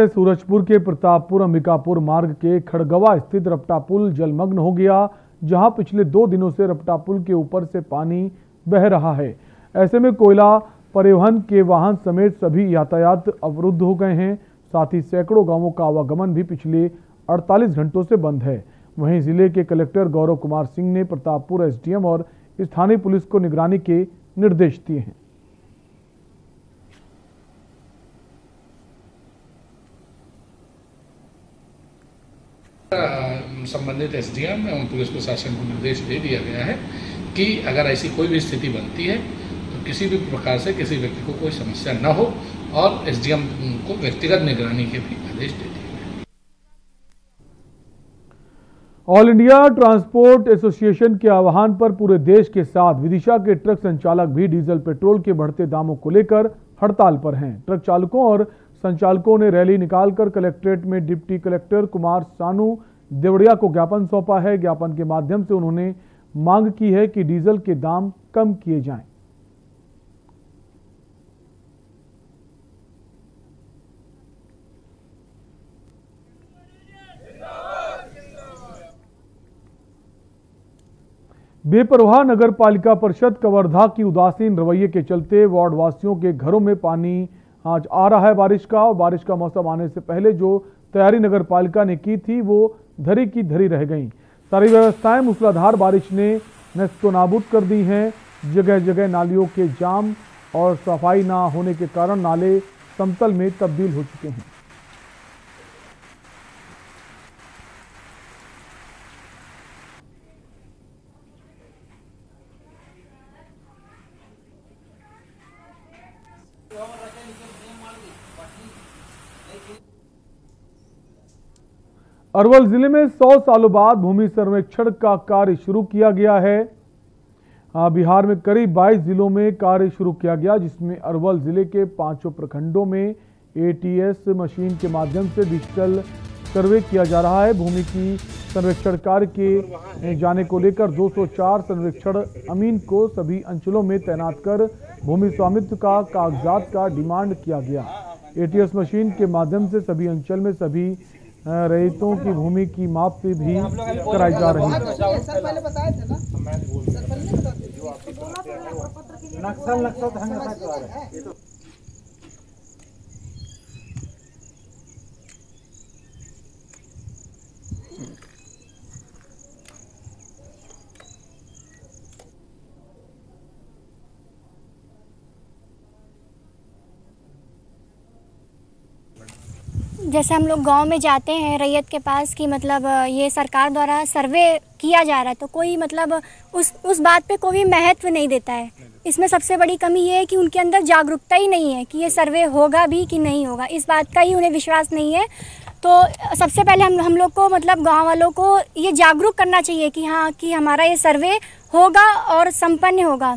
सूरजपुर के प्रतापपुर अंबिकापुर मार्ग के खड़गवा स्थित रपटा पुल जलमग्न हो गया, जहां पिछले 2 दिनों से रपटा पुल के ऊपर से पानी बह रहा है। ऐसे में कोयला परिवहन के वाहन समेत सभी यातायात अवरुद्ध हो गए हैं। साथ ही सैकड़ों गांवों का आवागमन भी पिछले 48 घंटों से बंद है। वहीं जिले के कलेक्टर गौरव कुमार सिंह ने प्रतापपुर एसडीएम और स्थानीय पुलिस को निगरानी के निर्देश दिए हैं। संबंधित एसडीएम एवं पुलिस प्रशासन को निर्देश दे दिया गया है कि अगर ऐसी कोई भी स्थिति बनती है तो किसी भी प्रकार से किसी व्यक्ति को कोई समस्या न हो, और एसडीएम को व्यक्तिगत निगरानी के भी आदेश दे दिए गए। ऑल इंडिया ट्रांसपोर्ट एसोसिएशन के आह्वान पर पूरे देश के साथ विदिशा के ट्रक संचालक भी डीजल पेट्रोल के बढ़ते दामों को लेकर हड़ताल पर हैं। ट्रक चालकों और संचालकों ने रैली निकालकर कलेक्ट्रेट में डिप्टी कलेक्टर कुमार सानू देवड़िया को ज्ञापन सौंपा है। ज्ञापन के माध्यम से उन्होंने मांग की है कि डीजल के दाम कम किए जाएं। बेपरवाह नगर पालिका परिषद कवर्धा की उदासीन रवैये के चलते वार्ड वासियों के घरों में पानी आज आ रहा है बारिश का, और बारिश का मौसम आने से पहले जो तैयारी नगर पालिका ने की थी वो धरी की धरी रह गई। सारी व्यवस्थाएं मूसलाधार बारिश ने नस्तोनाबूद कर दी हैं। जगह जगह नालियों के जाम और सफाई ना होने के कारण नाले समतल में तब्दील हो चुके हैं। अरवल जिले में 100 सालों बाद भूमि सर्वेक्षण का कार्य शुरू किया गया है। बिहार में करीब 22 जिलों में कार्य शुरू किया गया, जिसमें अरवल जिले के 5 प्रखंडों में एटीएस मशीन के माध्यम से डिजिटल सर्वे किया जा रहा है। भूमि की सर्वेक्षण कार्य के जाने को लेकर 204 सर्वेक्षण अमीन को सभी अंचलों में तैनात कर भूमि स्वामित्व का कागजात का डिमांड किया गया। एटीएस मशीन के माध्यम से सभी अंचल में सभी रैयतों की भूमि की माप भी कराई जा रही है। जैसे हम लोग गांव में जाते हैं रैयत के पास कि मतलब ये सरकार द्वारा सर्वे किया जा रहा है, तो कोई मतलब उस बात पे कोई महत्व नहीं देता है। इसमें सबसे बड़ी कमी ये है कि उनके अंदर जागरूकता ही नहीं है कि ये सर्वे होगा भी कि नहीं होगा, इस बात का ही उन्हें विश्वास नहीं है। तो सबसे पहले हम लोग को मतलब गाँव वालों को ये जागरूक करना चाहिए कि हाँ कि हमारा ये सर्वे होगा और संपन्न होगा।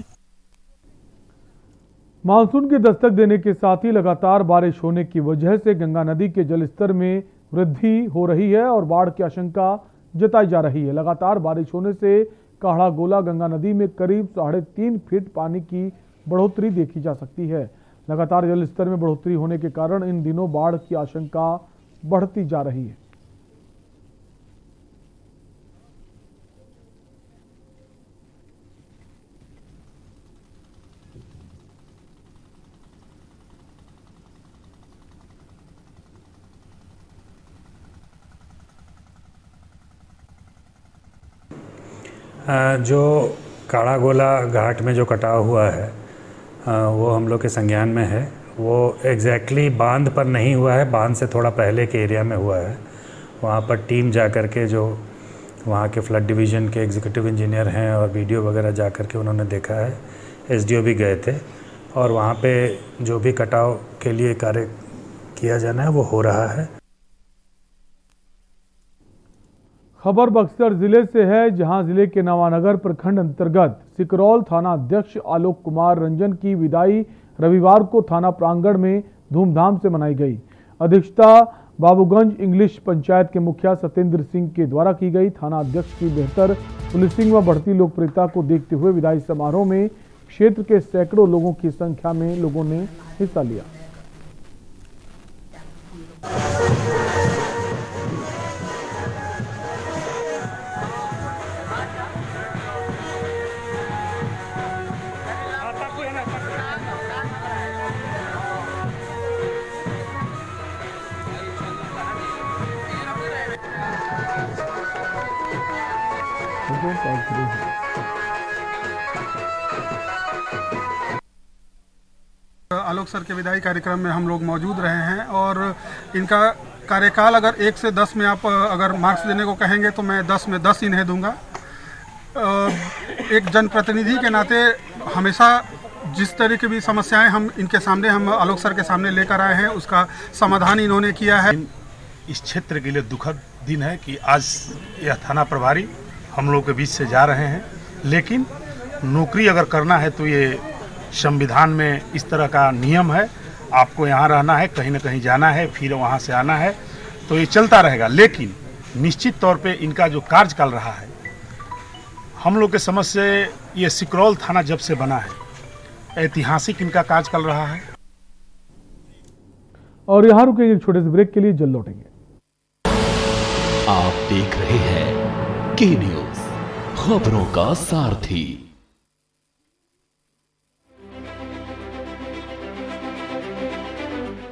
मानसून के दस्तक देने के साथ ही लगातार बारिश होने की वजह से गंगा नदी के जलस्तर में वृद्धि हो रही है और बाढ़ की आशंका जताई जा रही है। लगातार बारिश होने से काढ़ा गोला गंगा नदी में करीब 3.5 फीट पानी की बढ़ोतरी देखी जा सकती है। लगातार जलस्तर में बढ़ोतरी होने के कारण इन दिनों बाढ़ की आशंका बढ़ती जा रही है। जो काढ़ा गोला घाट में जो कटाव हुआ है वो हम लोग के संज्ञान में है। वो एग्जैक्टली बांध पर नहीं हुआ है, बांध से थोड़ा पहले के एरिया में हुआ है। वहाँ पर टीम जा कर के जो वहाँ के फ्लड डिवीज़न के एग्जीक्यूटिव इंजीनियर हैं और वीडियो वगैरह जा कर के उन्होंने देखा है। एसडीओ भी गए थे और वहाँ पे जो भी कटाव के लिए कार्य किया जाना है वो हो रहा है। खबर बक्सर जिले से है, जहां जिले के नवानगर प्रखंड अंतर्गत सिकरौल थाना अध्यक्ष आलोक कुमार रंजन की विदाई रविवार को थाना प्रांगण में धूमधाम से मनाई गई। अध्यक्षता बाबूगंज इंग्लिश पंचायत के मुखिया सत्येंद्र सिंह के द्वारा की गई। थाना अध्यक्ष की बेहतर पुलिसिंग व बढ़ती लोकप्रियता को देखते हुए विदाई समारोह में क्षेत्र के सैकड़ों लोगों की संख्या में लोगों ने हिस्सा लिया। रिपोर्ट आज की डेट। आलोक सर के विदाई कार्यक्रम में हम लोग मौजूद रहे हैं और इनका कार्यकाल अगर 1 से 10 में आप अगर मार्क्स देने को कहेंगे तो मैं 10 में 10 इन्हें दूंगा। एक जनप्रतिनिधि के नाते हमेशा जिस तरह की भी समस्याएं हम इनके सामने हम आलोक सर के सामने लेकर आए हैं उसका समाधान इन्होंने किया है। इस क्षेत्र के लिए दुखद दिन है कि आज यह थाना प्रभारी हम लोग के बीच से जा रहे हैं, लेकिन नौकरी अगर करना है तो ये संविधान में इस तरह का नियम है, आपको यहाँ रहना है, कहीं ना कहीं जाना है, फिर वहाँ से आना है, तो ये चलता रहेगा। लेकिन निश्चित तौर पे इनका जो कार्य चल रहा है, हम लोग के समझ से ये सिकरौल थाना जब से बना है ऐतिहासिक इनका कार्य चल रहा है। और यहाँ रुकेंगे एक छोटे से ब्रेक के लिए, जल्द लौटेंगे। आप देख रहे हैं के न्यूज, खबरों का सारथी।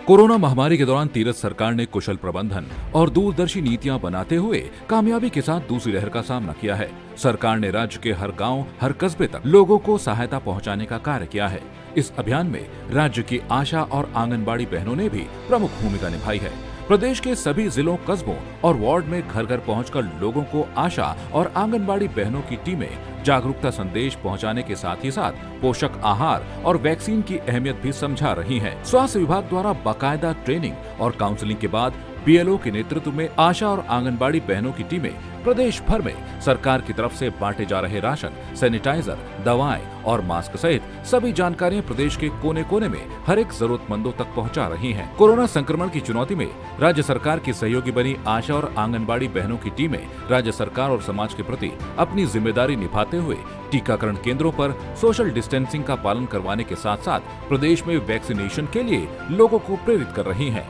कोरोना महामारी के दौरान तीरथ सरकार ने कुशल प्रबंधन और दूरदर्शी नीतियां बनाते हुए कामयाबी के साथ दूसरी लहर का सामना किया है। सरकार ने राज्य के हर गांव, हर कस्बे तक लोगों को सहायता पहुंचाने का कार्य किया है। इस अभियान में राज्य की आशा और आंगनबाड़ी बहनों ने भी प्रमुख भूमिका निभाई है। प्रदेश के सभी जिलों, कस्बों और वार्ड में घर घर पहुंचकर लोगों को आशा और आंगनबाड़ी बहनों की टीमें जागरूकता संदेश पहुंचाने के साथ ही साथ पोषक आहार और वैक्सीन की अहमियत भी समझा रही हैं। स्वास्थ्य विभाग द्वारा बाकायदा ट्रेनिंग और काउंसलिंग के बाद बीएलओ के नेतृत्व में आशा और आंगनबाड़ी बहनों की टीमें प्रदेश भर में सरकार की तरफ से बांटे जा रहे राशन, सैनिटाइजर, दवाएं और मास्क सहित सभी जानकारियां प्रदेश के कोने कोने में हर एक जरूरतमंदों तक पहुंचा रही हैं। कोरोना संक्रमण की चुनौती में राज्य सरकार की सहयोगी बनी आशा और आंगनबाड़ी बहनों की टीमें राज्य सरकार और समाज के प्रति अपनी जिम्मेदारी निभाते हुए टीकाकरण केंद्रों पर सोशल डिस्टेंसिंग का पालन करवाने के साथ साथ प्रदेश में वैक्सीनेशन के लिए लोगों को प्रेरित कर रही हैं।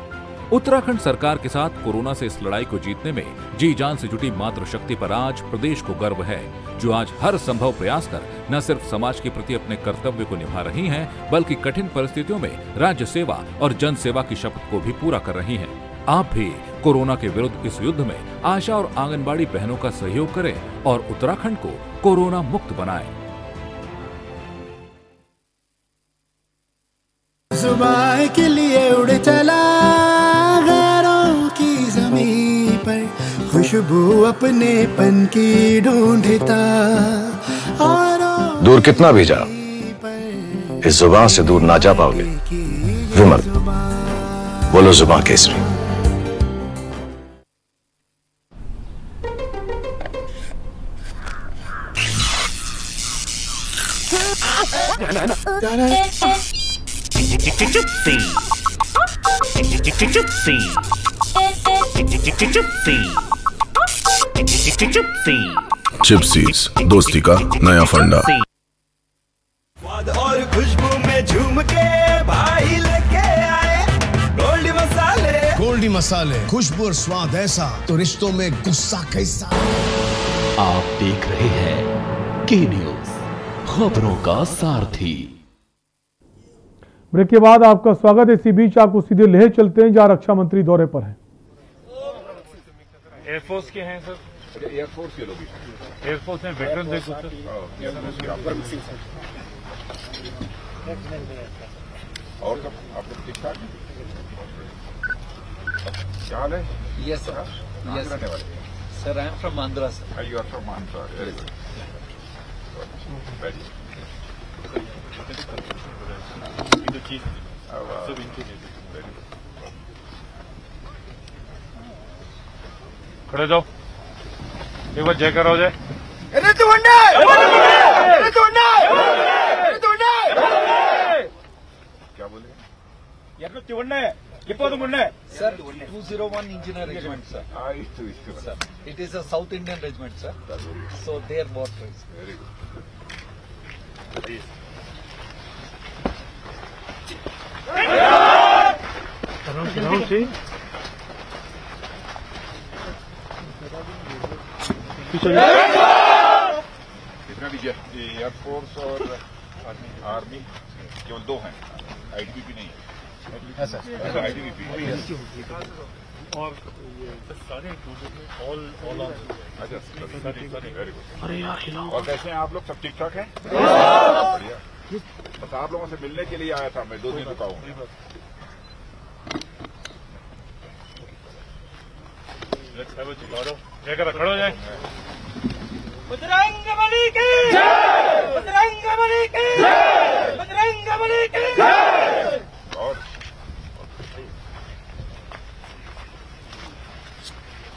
उत्तराखंड सरकार के साथ कोरोना से इस लड़ाई को जीतने में जी जान से जुटी मातृशक्ति पर आज प्रदेश को गर्व है, जो आज हर संभव प्रयास कर न सिर्फ समाज के प्रति अपने कर्तव्य को निभा रही हैं, बल्कि कठिन परिस्थितियों में राज्य सेवा और जन सेवा की शपथ को भी पूरा कर रही हैं। आप भी कोरोना के विरुद्ध इस युद्ध में आशा और आंगनबाड़ी बहनों का सहयोग करें और उत्तराखंड को कोरोना मुक्त बनाएं। सुबह के लिए उड़ चला गैरों की ज़मीं पर, खुशबू अपने पन की ढूंढता और दूर कितना भी जा, इस जुबान से दूर ना जा पाओगे। विमल, बोलो जुबान केसरी। चिप्सीज, दोस्ती का नया फंडा। और खुशबू में झूम के भाई लेके आए गोल्डी मसाले। गोल्डी मसाले, खुशबू और स्वाद ऐसा तो रिश्तों में गुस्सा कैसा। आप देख रहे हैं के न्यूज, खबरों का सारथी। ब्रेक के बाद आपका स्वागत है। इसी बीच आपको सीधे लेह चलते हैं, जहां रक्षा मंत्री दौरे पर हैं। एयरफोर्स के हैं सर, एयरफोर्स के लोग, एयरफोर्स में वेटरन देखो सर। और सब आप लोग ठीक ठाक क्या हाल है? Yes sir, yes sir, I am from Andhra sir. You are from Andhra, very good. खड़े जाओ, एक बार जय करो जाए। क्या बोले? Sir, 201 Engineer Regiment, sir. Sir, it is a South Indian regiment, sir. So they are both raised. Very good. कितना भी एयरफोर्स और आर्मी केवल 2 हैं, आईटीबीपी नहीं है। आईटीबीपी और ये सारे ऑल अच्छा वेरी गुड। अरे यार और कैसे हैं आप लोग, सब ठीक ठाक हैं? बढ़िया। बस आप लोगों से मिलने के लिए आया था मैं, 2 दिन रुका हूँ। खड़ो जाए। बजरंग बली की जय, बजरंग बली की जय, बजरंग बली की जय। और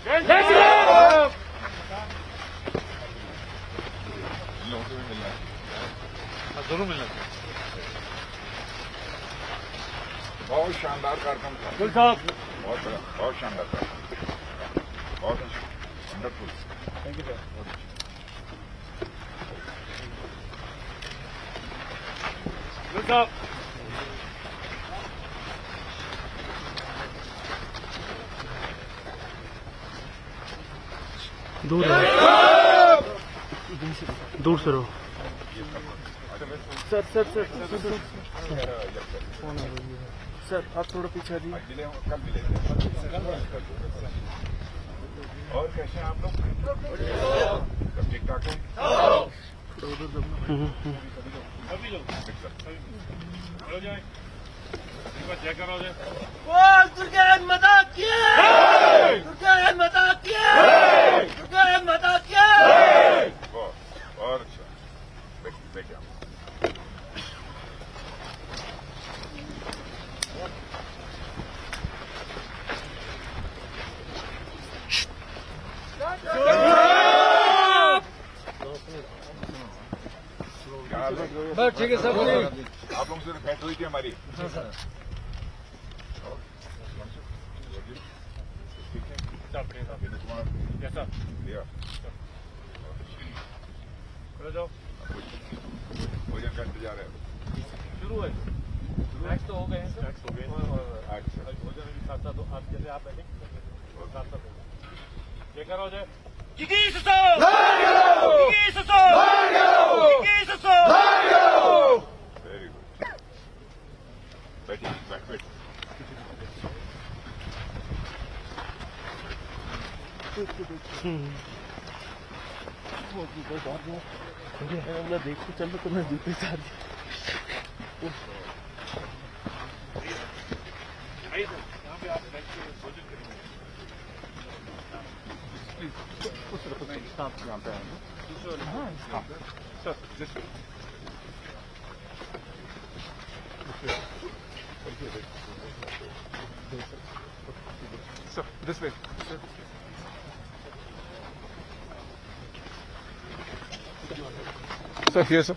जय श्री राम। लोगों से भी मिलना है, जरूर मिलना है। बहुत शानदार कार्यक्रम था, गुल साहब बहुत बड़ा, बहुत शानदार था, बहुत वंडरफुल। Thank you sir. गुल साहब दूर रहो, दूर से रहो। सर सर सर सर आप थोड़ा पीछे आइए। कल मिले। और कैसे हैं आप लोग, सब ठीक ठाक हैं? बोल दुर्गा माता की जय, दुर्गा माता की जय, दुर्गा माता की जय। और अच्छा देखिए बस ठीक है सब। आप लोगों से भेंट हुई थी हमारी। भोजन का इंतजार है, शुरू है। स्नैक्स तो हो गए हैं, स्नैक्स हो गए और भोजन के साथ साथ आप जैसे आप बैठे और साथ साथ ये करो जाए। Very good. बैठिए, बैठ। देखो चलो तो मैं जूते साथ Sir, this way. Sir, here, sir.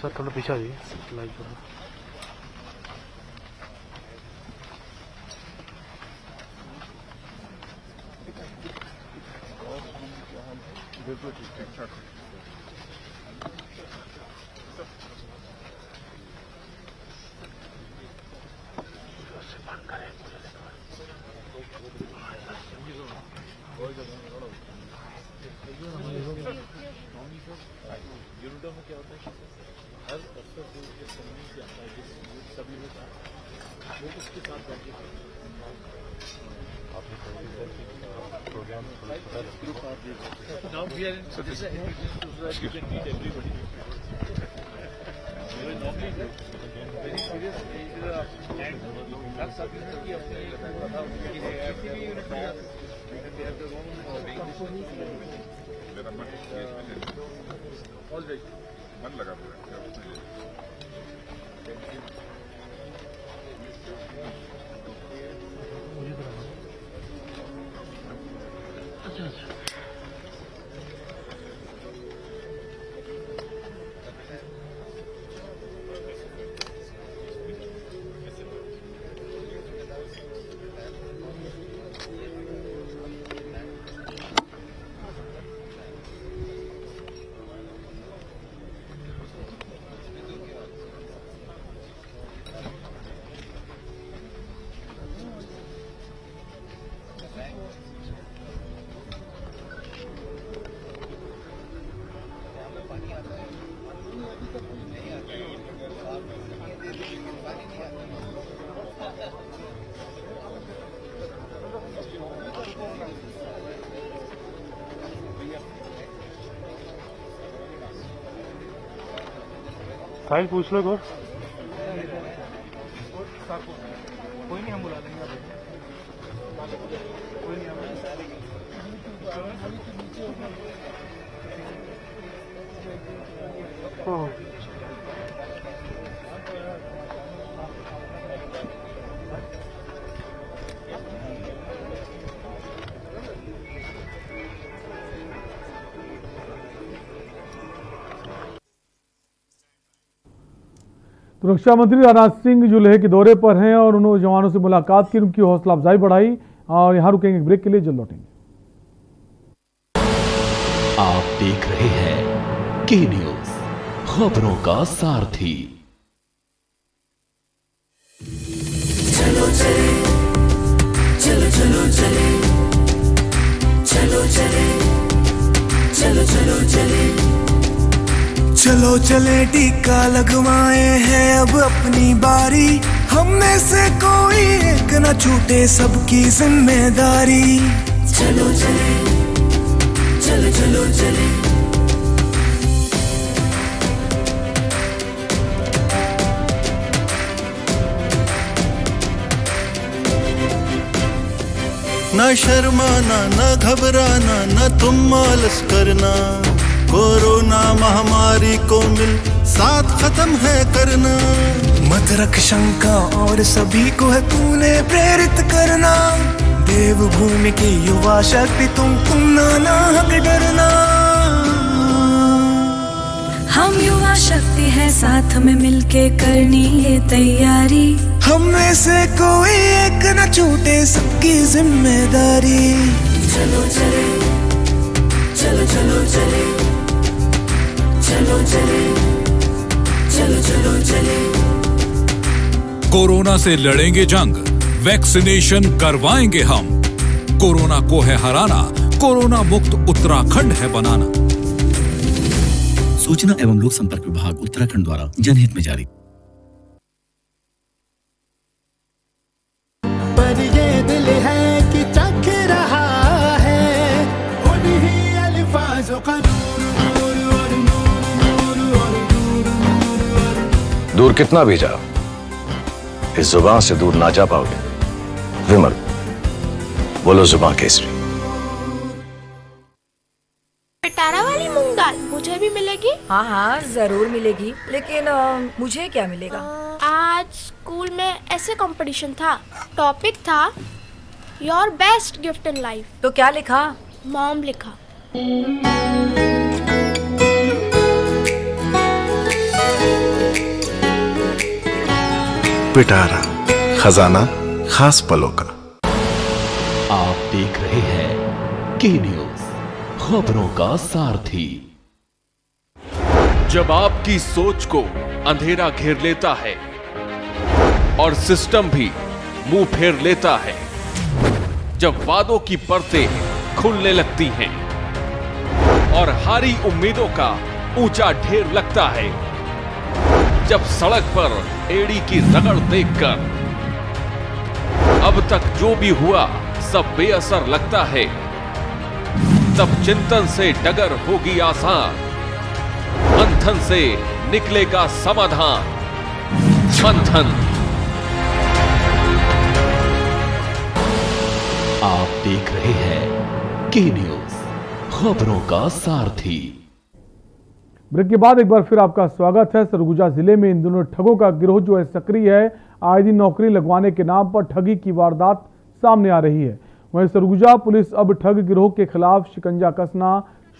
Sir थोड़ा पीछे आइए, लाइक करो। यूनिटों में क्या होता है, हर अफसर जो समूह से आता है, जिस सभी में वो उसके साथ बैठे programme now we are in this you can meet everybody normally very serious and हर सभी की अपनी मन लगा पूरा। साहिल पूछ लो एक और। कोई नहीं, हम बुला लेंगे। कोई नहीं, तो रक्षा मंत्री राजनाथ सिंह जो लेह के दौरे पर हैं और उन्होंने जवानों से मुलाकात की, उनकी हौसला अफजाई बढ़ाई और यहां रुकेंगे ब्रेक के लिए, जल्द लौटेंगे। आप देख रहे हैं के न्यूज, खबरों का सारथी। चलो चले, चलो चलो चले, चलो चले, चलो चलो चले, चलो चले टीका लगवाए हैं अब अपनी बारी, हम में से कोई एक न छूटे सबकी जिम्मेदारी। चलो चले, चलो चलो चले, न शर्माना न घबराना न तुम आलस करना, कोरोना महामारी को मिल साथ खत्म है करना। मत रख शंका और सभी को है तूने प्रेरित करना, देवभूमि की युवा शक्ति तुम ना हक डरना। हम युवा शक्ति है साथ में मिलके करनी ये तैयारी, हम में से कोई एक न छूटे सबकी जिम्मेदारी। चलो चले, चलो चलो चले, चलो चले, चलो चलो चले। कोरोना से लड़ेंगे जंग, वैक्सीनेशन करवाएंगे हम। कोरोना को है हराना, कोरोना मुक्त उत्तराखंड है बनाना। सूचना एवं लोक संपर्क विभाग उत्तराखंड द्वारा जनहित में जारी। पर ये दिल है कि चख रहा है उन्हीं अल्फाजों का दूर कितना भी जाओ, इस जुबान से दूर ना जा पाओगे। विमल, बोलो जुबान केसरी। पिटारा वाली मूंग दाल मुझे भी मिलेगी? हाँ हाँ जरूर मिलेगी, लेकिन मुझे क्या मिलेगा? आज स्कूल में ऐसे कंपटीशन था, टॉपिक था your best gift in life. तो क्या लिखा? मॉम लिखा। पिटारा, खजाना खास पलों का। आप देख रहे हैं के न्यूज, खबरों का सारथी। जब आपकी सोच को अंधेरा घेर लेता है और सिस्टम भी मुंह फेर लेता है, जब वादों की परतें खुलने लगती हैं और हारी उम्मीदों का ऊंचा ढेर लगता है, जब सड़क पर एड़ी की रगड़ देखकर अब तक जो भी हुआ सब बेअसर लगता है, तब चिंतन से डगर होगी आसान, मंथन से निकलेगा समाधान। मंथन। आप देख रहे हैं के न्यूज, खबरों का सारथी। ब्रेक के बाद एक बार फिर आपका स्वागत है। सरगुजा जिले में इन दिनों ठगों का गिरोह जो है सक्रिय है। आए दिन नौकरी लगवाने के नाम पर ठगी की वारदात सामने आ रही है। वहीं सरगुजा पुलिस अब ठग गिरोह के खिलाफ शिकंजा कसना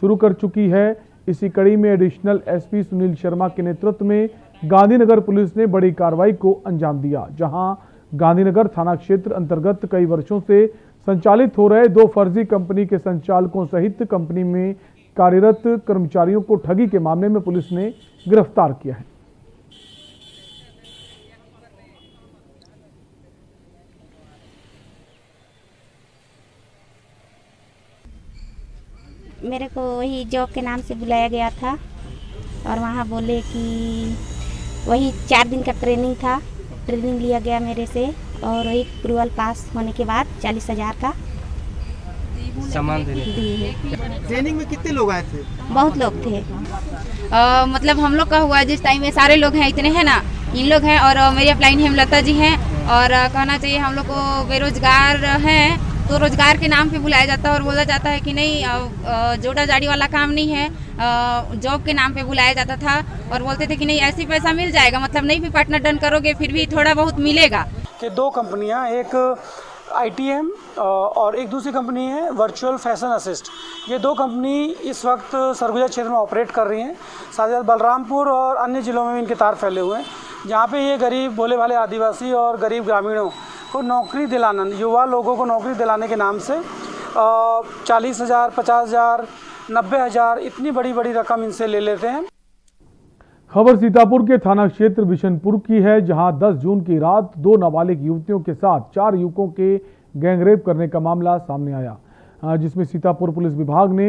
शुरू कर चुकी है। इसी कड़ी में एडिशनल एसपी सुनील शर्मा के नेतृत्व में गांधीनगर पुलिस ने बड़ी कार्रवाई को अंजाम दिया, जहां गांधीनगर थाना क्षेत्र अंतर्गत कई वर्षों से संचालित हो रहे 2 फर्जी कंपनी के संचालकों सहित कंपनी में कार्यरत कर्मचारियों को ठगी के मामले में पुलिस ने गिरफ्तार किया है। मेरे को वही जॉब के नाम से बुलाया गया था और वहाँ बोले कि वही 4 दिन का ट्रेनिंग था। ट्रेनिंग लिया गया मेरे से और वही अप्रूवल पास होने के बाद 40,000 का सामान देने दी है। ट्रेनिंग में कितने लोग आए थे? बहुत लोग थे। मतलब हम लोग का हुआ जिस टाइम में सारे लोग हैं, इतने हैं ना, इन लोग हैं और मेरी अपलाइन हेमलता जी हैं। और कहना चाहिए हम लोग को बेरोजगार हैं तो रोजगार के नाम पे बुलाया जाता है और बोला जाता है कि नहीं जोड़ा जाड़ी वाला काम नहीं है, जॉब के नाम पे बुलाया जाता था और बोलते थे कि नहीं ऐसे पैसा मिल जाएगा, मतलब नहीं भी पार्टनर डन करोगे फिर भी थोड़ा बहुत मिलेगा। कि दो कंपनियां, एक ITM और एक दूसरी कंपनी है वर्चुअल फैशन असिस्ट। ये दो कंपनी इस वक्त सरगुजा क्षेत्र में ऑपरेट कर रही हैं। साथ ही बलरामपुर और अन्य जिलों में भी इनके तार फैले हुए हैं, जहाँ पे ये गरीब भोले भाले आदिवासी और गरीब ग्रामीणों को नौकरी दिलाना, युवा लोगों को नौकरी दिलाने के नाम से 40,000, 50,000, 90,000 इतनी बड़ी बड़ी रकम इनसे ले लेते हैं। खबर सीतापुर के थाना क्षेत्र बिशनपुर की है, जहां 10 जून की रात 2 नाबालिग युवतियों के साथ 4 युवकों के गैंगरेप करने का मामला सामने आया, जिसमें सीतापुर पुलिस विभाग ने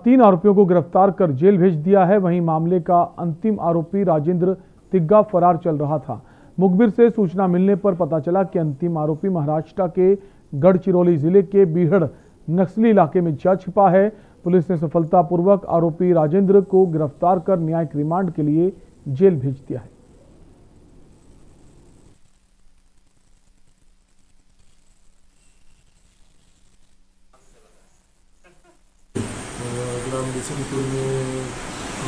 3 आरोपियों को गिरफ्तार कर जेल भेज दिया है। वहीं मामले का अंतिम आरोपी राजेंद्र तिग्गा फरार चल रहा था। मुखबिर से सूचना मिलने पर पता चला कि अंतिम आरोपी महाराष्ट्र के गढ़चिरौली जिले के बीहड़ नक्सली इलाके में जा छिपा है। पुलिस ने सफलतापूर्वक आरोपी राजेंद्र को गिरफ्तार कर न्यायिक रिमांड के लिए जेल भेज दिया है। ग्राम बिशनपुर में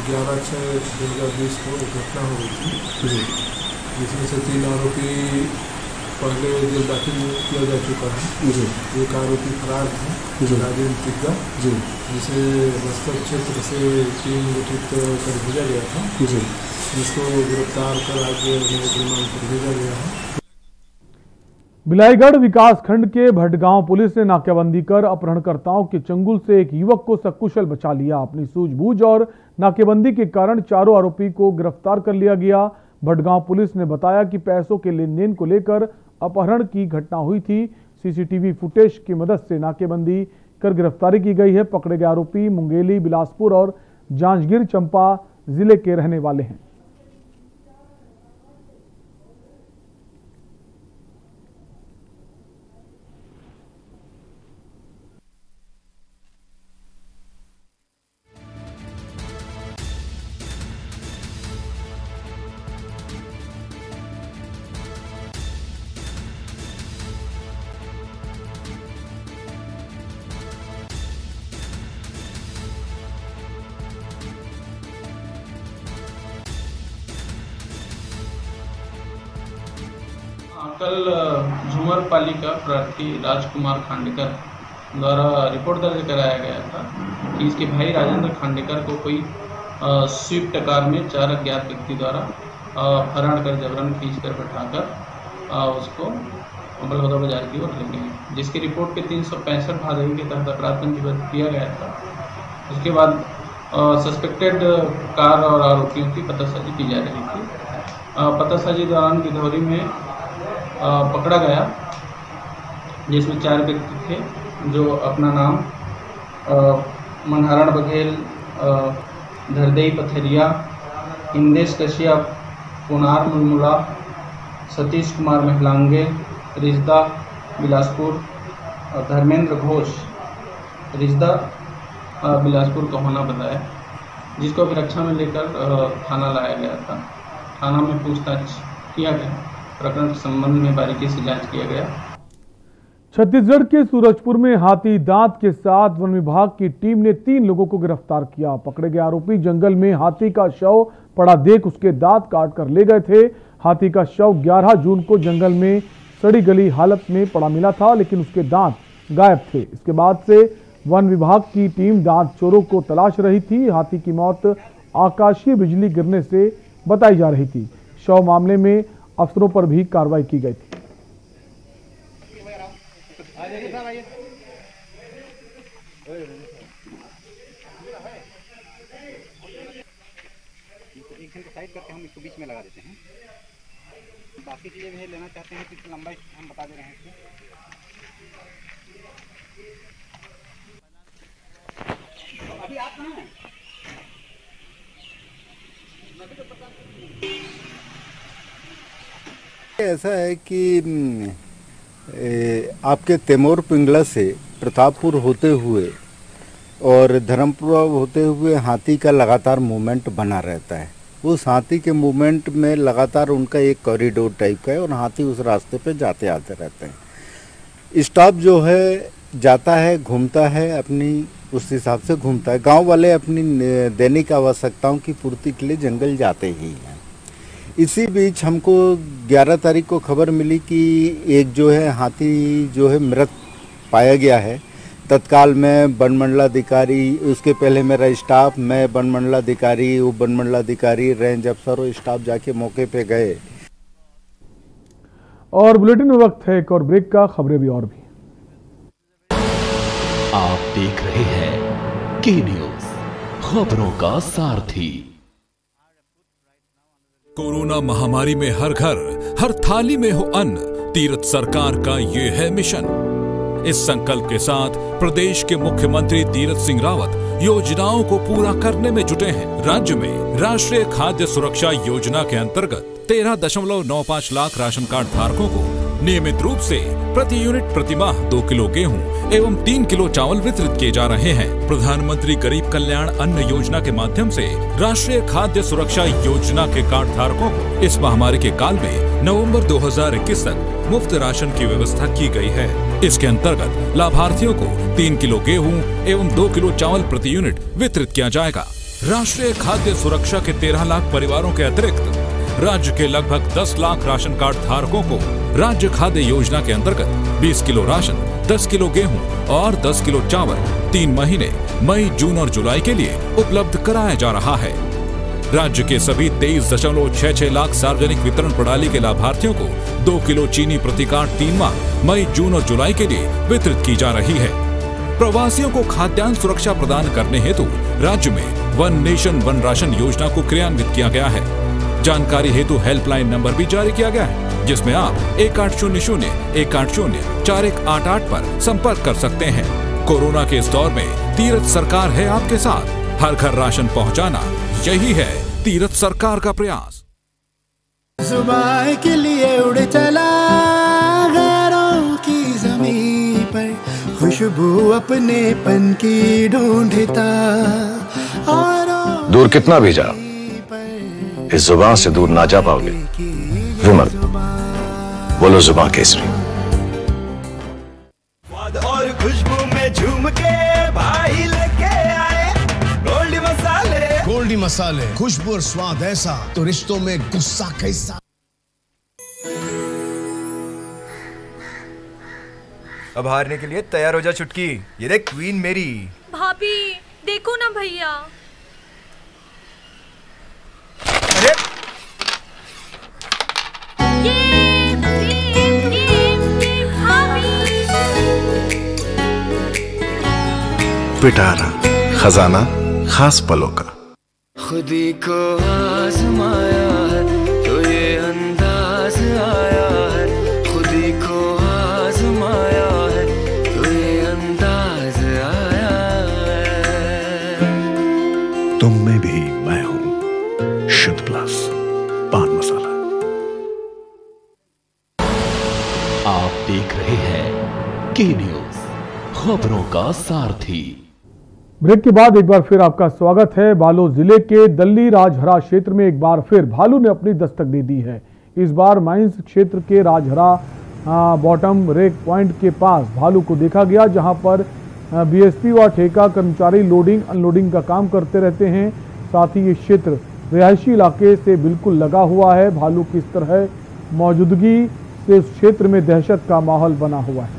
11/6/2020 को एक घटना हो गई थी, जिसमें से 3 आरोपी पहले जेल दाखिल किया जा चुका है। एक आरोपी फरार था राजेंद्र तिग्गा, जिसे बस्तर क्षेत्र से टीम गठित कर भेजा गया था, जिसको गिरफ्तार कर आगे रिमांड पर भेजा गया है। बिलाईगढ़ विकास खंड के भटगांव पुलिस ने नाकेबंदी कर अपहरणकर्ताओं के चंगुल से एक युवक को सकुशल बचा लिया। अपनी सूझबूझ और नाकेबंदी के कारण 4 आरोपी को गिरफ्तार कर लिया गया। भटगांव पुलिस ने बताया कि पैसों के लेन देन को लेकर अपहरण की घटना हुई थी। सीसीटीवी फुटेज की मदद से नाकेबंदी कर गिरफ्तारी की गई है। पकड़े गए आरोपी मुंगेली, बिलासपुर और जांजगीर चंपा जिले के रहने वाले हैं। कल झूमर पालिका प्रार्थी राजकुमार खांडेकर द्वारा रिपोर्ट दर्ज कराया गया था कि इसके भाई राजेंद्र खांडेकर को कोई स्विफ्ट कार में 4 अज्ञात व्यक्ति द्वारा अपहरण कर जबरन खींचकर बैठाकर उसको बलौदा बाजार की ओर ले गए, जिसकी रिपोर्ट के 365 भादवी के तहत अपराध पंजीबद्ध किया गया था। उसके बाद सस्पेक्टेड कार और आरोपियों की पतासाजी की जा रही थी। पतासाजी दौरान गिधौरी में पकड़ा गया, जिसमें 4 व्यक्ति थे जो अपना नाम मनहरण बघेल, धरदेई पथरिया, इंदेश कश्यप, पुनार मुलमुला, सतीश कुमार महलांगे, रिजदा बिलासपुर, धर्मेंद्र घोष रिजदा बिलासपुर का होना बताया, जिसको अभिरक्षा में लेकर थाना लाया गया था। थाना में पूछताछ किया गया। प्रकरण के संबंध में बारीकी से जांच किया गया। छत्तीसगढ़ के सूरजपुर में हाथी दांत के साथ वन विभाग की टीम ने 3 लोगों को गिरफ्तार किया। पकड़े गए आरोपी जंगल में हाथी का शव पड़ा देख उसके दांत काट कर ले गए थे। हाथी का शव 11 जून को जंगल में सड़ी गली हालत में पड़ा मिला था, लेकिन उसके दांत गायब थे। इसके बाद से वन विभाग की टीम दांत चोरों को तलाश रही थी। हाथी की मौत आकाशीय बिजली गिरने से बताई जा रही थी। शव मामले में अफसरों पर भी कार्रवाई की गई थी। एक घंटे साइड करके हम इसको बीच में लगा देते हैं। बाकी चीजें भी लेना चाहते हैं तो लंबाई हम बता दे रहे हैं इसको। अभी आप कहाँ हैं? ऐसा है कि आपके तैमूर पिंगला से प्रतापपुर होते हुए और धर्मपुरा होते हुए हाथी का लगातार मूवमेंट बना रहता है। उस हाथी के मूवमेंट में लगातार उनका एक कॉरिडोर टाइप का है और हाथी उस रास्ते पे जाते आते रहते हैं। स्टाफ जो है जाता है, घूमता है, अपनी उस हिसाब से घूमता है। गांव वाले अपनी दैनिक आवश्यकताओं की पूर्ति के लिए जंगल जाते ही हैं। इसी बीच हमको 11 तारीख को खबर मिली कि एक जो है हाथी जो है मृत पाया गया है। तत्काल में वन मंडलाधिकारी, उसके पहले मेरा स्टाफ, मैं वन मंडलाधिकारी, उप वन मंडलाधिकारी, रेंज अफसर और स्टाफ जाके मौके पे गए। और बुलेटिन में वक्त है एक और ब्रेक का, खबरें भी और भी। आप देख रहे हैं के न्यूज, खबरों का सारथी। कोरोना महामारी में हर घर, हर थाली में हो अन्न, तीरथ सरकार का ये है मिशन। इस संकल्प के साथ प्रदेश के मुख्यमंत्री तीरथ सिंह रावत योजनाओं को पूरा करने में जुटे हैं। राज्य में राष्ट्रीय खाद्य सुरक्षा योजना के अंतर्गत 13.95 लाख राशन कार्ड धारकों को नियमित रूप से प्रति यूनिट प्रति माह 2 किलो गेहूं एवं 3 किलो चावल वितरित किए जा रहे हैं। प्रधानमंत्री गरीब कल्याण अन्न योजना के माध्यम से राष्ट्रीय खाद्य सुरक्षा योजना के कार्ड धारकों को इस महामारी के काल में नवंबर 2021 तक मुफ्त राशन की व्यवस्था की गई है। इसके अंतर्गत लाभार्थियों को 3 किलो गेहूं एवं 2 किलो चावल प्रति यूनिट वितरित किया जाएगा। राष्ट्रीय खाद्य सुरक्षा के 13 लाख परिवारों के अतिरिक्त राज्य के लगभग 10 लाख राशन कार्ड धारकों को राज्य खाद्य योजना के अंतर्गत 20 किलो राशन, 10 किलो गेहूं और 10 किलो चावल 3 महीने मई, जून और जुलाई के लिए उपलब्ध कराया जा रहा है। राज्य के सभी 23.66 लाख सार्वजनिक वितरण प्रणाली के लाभार्थियों को 2 किलो चीनी प्रति कार्ड 3 माह मई, जून और जुलाई के लिए वितरित की जा रही है। प्रवासियों को खाद्यान्न सुरक्षा प्रदान करने हेतु राज्य में वन नेशन वन राशन योजना को क्रियान्वित किया गया है। जानकारी हेतु हेल्पलाइन नंबर भी जारी किया गया है, जिसमें आप 1800-180-4188 पर संपर्क कर सकते हैं। कोरोना के इस दौर में तीरथ सरकार है आपके साथ। हर घर राशन पहुंचाना, यही है तीरथ सरकार का प्रयास। जुबान के लिए उड़ चला गैरों की ज़मीं पर, खुशबू अपने पन की ढूंढता। दूर कितना भी जाओ, इस जुबान से दूर ना जा पाओगे। विमल, बोलो जुबान केसरी। और खुशबू में झूम के भाई लेके आए गोल्डी मसाले। गोल्डी मसाले, खुशबू और स्वाद ऐसा तो रिश्तों में गुस्सा कैसा। अब हारने के लिए तैयार हो जा चुटकी। ये देख क्वीन मेरी। भाभी देखो ना भैया। अरे पिटारा, खजाना खास पलों का। खुदी को आजमाया है तो ये अंदाज आया है, खुदी को आजमाया है तो ये अंदाज आया है। तुम में भी मैं हूं, शुद्ध प्लस पान मसाला। आप देख रहे हैं के न्यूज, खबरों का सारथी। ब्रेक के बाद एक बार फिर आपका स्वागत है। बालोद जिले के दल्ली राजहरा क्षेत्र में एक बार फिर भालू ने अपनी दस्तक दे दी है। इस बार माइंस क्षेत्र के राजहरा बॉटम रेक पॉइंट के पास भालू को देखा गया, जहां पर बीएसपी व ठेका कर्मचारी लोडिंग अनलोडिंग का काम करते रहते हैं। साथ ही ये क्षेत्र रिहायशी इलाके से बिल्कुल लगा हुआ है। भालू की इस तरह मौजूदगी से इस क्षेत्र में दहशत का माहौल बना हुआ है।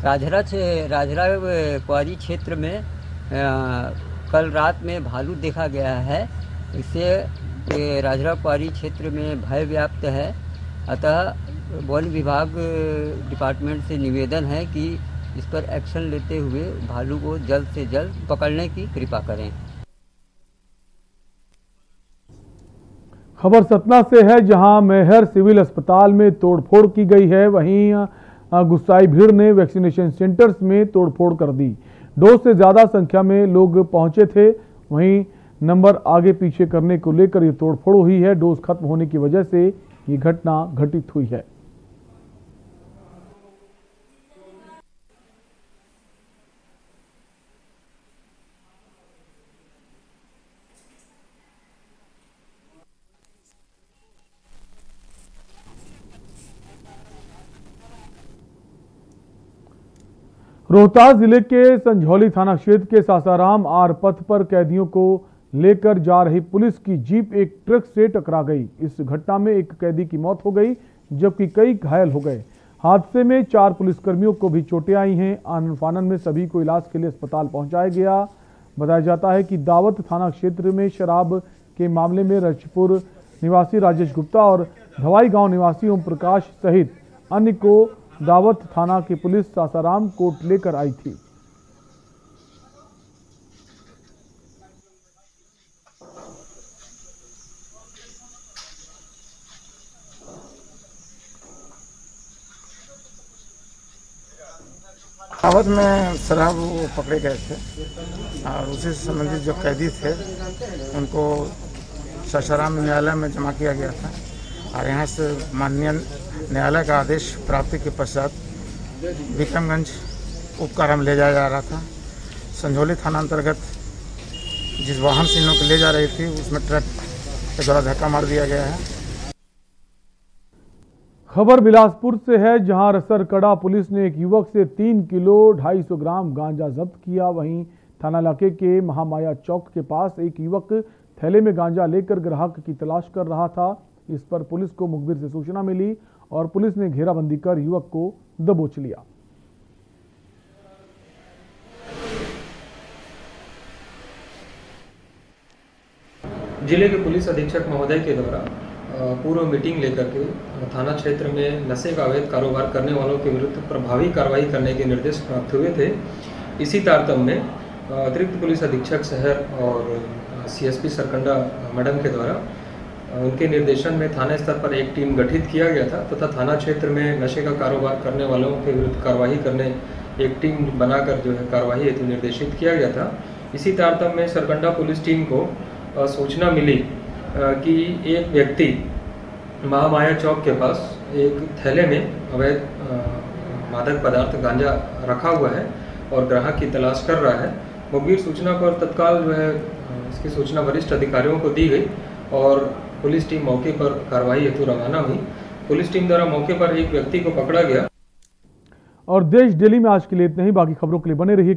राजहरा क्वारी क्षेत्र में कल रात में भालू देखा गया है। इससे राजहरा क्वारी क्षेत्र में भय व्याप्त है। अतः वन विभाग डिपार्टमेंट से निवेदन है कि इस पर एक्शन लेते हुए भालू को जल्द से जल्द पकड़ने की कृपा करें। खबर सतना से है, जहां मैहर सिविल अस्पताल में तोड़फोड़ की गई है। वहीं गुस्साई भीड़ ने वैक्सीनेशन सेंटर्स में तोड़फोड़ कर दी। डोज से ज्यादा संख्या में लोग पहुंचे थे। वहीं नंबर आगे पीछे करने को लेकर ये तोड़फोड़ हुई है। डोज खत्म होने की वजह से ये घटना घटित हुई है। रोहतास जिले के संझौली थाना क्षेत्र के सासाराम आर पथ पर कैदियों को लेकर जा रही पुलिस की जीप एक ट्रक से टकरा गई। इस घटना में एक कैदी की मौत हो गई, जबकि कई घायल हो गए। हादसे में 4 पुलिसकर्मियों को भी चोटें आई हैं। आनन फानन में सभी को इलाज के लिए अस्पताल पहुंचाया गया। बताया जाता है कि दावत थाना क्षेत्र में शराब के मामले में रजपुर निवासी राजेश गुप्ता और धवाई गांव निवासी ओम प्रकाश सहित अन्य को दावत थाना की पुलिस सासाराम कोर्ट लेकर आई थी। दावत में शराब वो पकड़े गए थे और उसी से संबंधित जो कैदी थे उनको सासाराम न्यायालय में जमा किया गया था और यहाँ से माननीय न्यायालय का आदेश प्राप्ति के पश्चात विक्रमगंज उपकारा में ले जाया जा रहा था। संझौली थाना अंतर्गत जिस वाहन से इन लोग ले जा रही थी उसमें ट्रक के द्वारा धक्का मार दिया गया है। खबर बिलासपुर से है, जहां रसरकड़ा पुलिस ने एक युवक से 3 किलो 250 ग्राम गांजा जब्त किया। वहीं थाना इलाके के महामाया चौक के पास एक युवक थैले में गांजा लेकर ग्राहक की तलाश कर रहा था। इस पर पुलिस को मुखबिर से सूचना मिली और पुलिस ने घेराबंदी कर युवक को दबोच लिया। जिले के पुलिस अधीक्षक महोदय के द्वारा पूर्व मीटिंग लेकर के थाना क्षेत्र में नशे का अवैध कारोबार करने वालों के विरुद्ध प्रभावी कार्रवाई करने के निर्देश प्राप्त हुए थे। इसी तारतम्य में अतिरिक्त पुलिस अधीक्षक शहर और सीएसपी सरकंडा मैडम के द्वारा उनके निर्देशन में थाना स्तर पर एक टीम गठित किया गया था तथा थाना क्षेत्र में नशे का कारोबार करने वालों के विरुद्ध कार्रवाई करने एक टीम बनाकर जो है कार्रवाई हेतु निर्देशित किया गया था। इसी तारतम्य में सरकंडा पुलिस टीम को सूचना मिली कि एक व्यक्ति महामाया चौक के पास एक थैले में अवैध मादक पदार्थ गांजा रखा हुआ है और ग्राहक की तलाश कर रहा है। मुखबिर सूचना पर तत्काल जो है इसकी सूचना वरिष्ठ अधिकारियों को दी गई और पुलिस टीम मौके पर कार्रवाई हेतु रवाना हुई। पुलिस टीम द्वारा मौके पर एक व्यक्ति को पकड़ा गया। और देश डेली में आज के लिए इतना ही। बाकी खबरों के लिए बने रहिए।